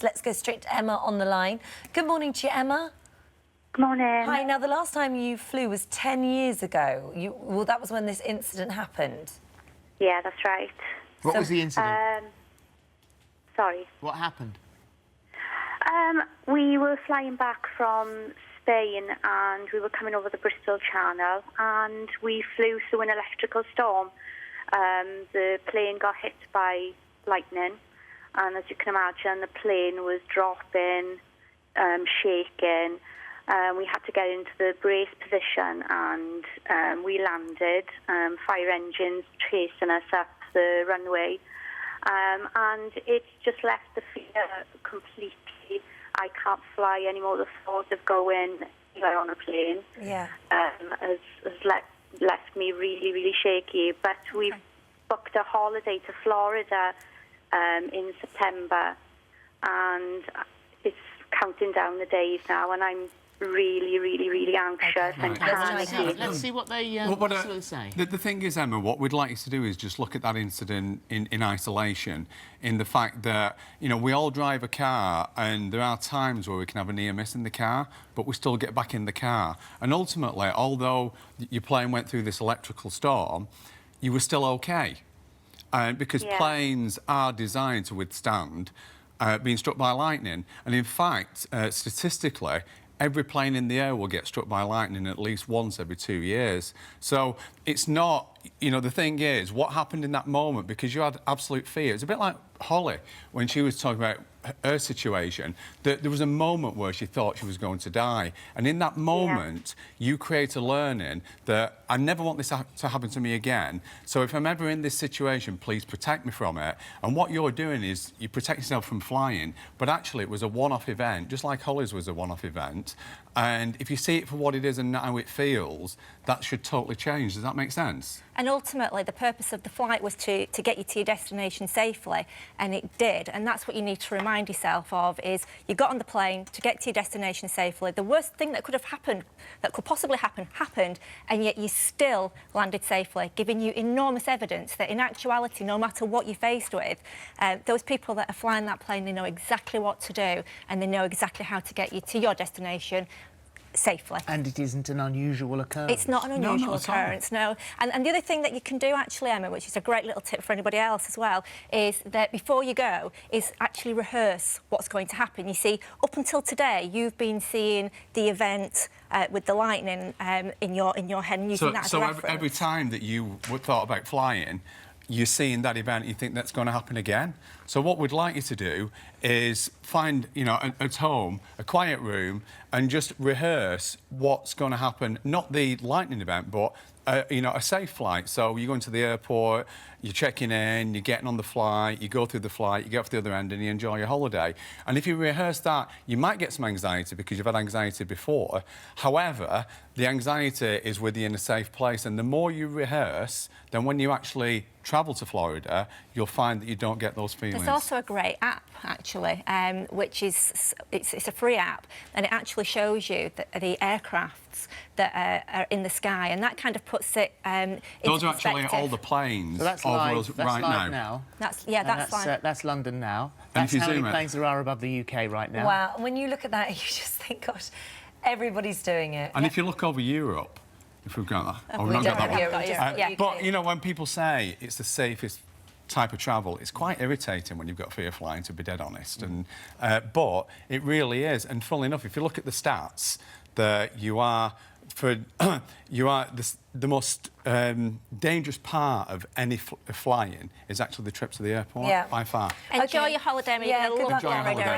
Let's go straight to Emma on the line. Good morning to you, Emma. Good morning. Hi, now the last time you flew was 10 years ago. Well, that was when this incident happened. Yeah, that's right. What was the incident? Sorry. What happened? We were flying back from Spain and we were coming over the Bristol Channel and we flew through an electrical storm. The plane got hit by lightning and as you can imagine the plane was dropping, shaking. We had to get into the brace position and we landed, fire engines chasing us up the runway. And it's just left the fear completely. I can't fly anymore. The thought of going on a plane has left me really, really shaky. But we've booked a holiday to Florida in September, and it's counting down the days now, and I'm really, really, really anxious and panicky. Let's see what they say. The thing is, Emma, what we'd like you to do is just look at that incident in isolation, in the fact that, you know, we all drive a car and there are times where we can have a near miss in the car, but we still get back in the car. And ultimately, although your plane went through this electrical storm, you were still OK. Because planes are designed to withstand being struck by lightning. And in fact, statistically, every plane in the air will get struck by lightning at least once every 2 years. So it's not, you know, the thing is, what happened in that moment, because you had absolute fear. It's a bit like Holly, when she was talking about her situation, that there was a moment where she thought she was going to die. And in that moment, you create a learning that I never want this to happen to me again. So if I'm ever in this situation, please protect me from it. And what you're doing is you protect yourself from flying, but actually it was a one-off event, just like Holly's was a one-off event. And if you see it for what it is and not how it feels, that should totally change. Does that make sense? And ultimately, the purpose of the flight was to get you to your destination safely, and it did. And that's what you need to remind yourself of, is you got on the plane to get to your destination safely. The worst thing that could have happened, that could possibly happen, happened, and yet you still landed safely, giving you enormous evidence that in actuality, no matter what you're faced with, those people that are flying that plane, they know exactly what to do, and they know exactly how to get you to your destination safely. And it isn't an unusual occurrence. It's not an unusual occurrence, no. And the other thing that you can do, actually, Emma, which is a great little tip for anybody else as well, is that before you go, is actually rehearse what's going to happen. You see, up until today, you've been seeing the event with the lightning in your head and using that as a reference. So every time that you thought about flying, you're seeing that event, you think that's going to happen again. So what we'd like you to do is find, you know, at home, a quiet room, and just rehearse what's going to happen, not the lightning event, but, you know, a safe flight. So you go into the airport, you're checking in, you're getting on the flight, you go through the flight, you get off the other end and you enjoy your holiday. And if you rehearse that, you might get some anxiety because you've had anxiety before. However, the anxiety is with you in a safe place, and the more you rehearse, then when you actually travel to Florida, you'll find that you don't get those feelings. There's also a great app, actually, which is it's a free app, and it actually shows you the aircrafts that are in the sky, and that kind of puts it into those are actually perspective. all the planes. So that's over live. us That's right live now. That's live. That's London now. And That's if you how many zoom it- planes there are above the UK right now. Wow, and when you look at that, you just think, gosh, everybody's doing it. And if you look over Europe, if we've got that, We we've not don't got that have one. Europe, just But UK. you know, when people say it's the safest type of travel, it's quite irritating when you've got fear of flying, to be dead honest. And but it really is. And funnily enough, if you look at the stats, that you are the most dangerous part of any flying is actually the trip to the airport by far. Enjoy your holiday. Yeah, good luck, Enjoy your holiday.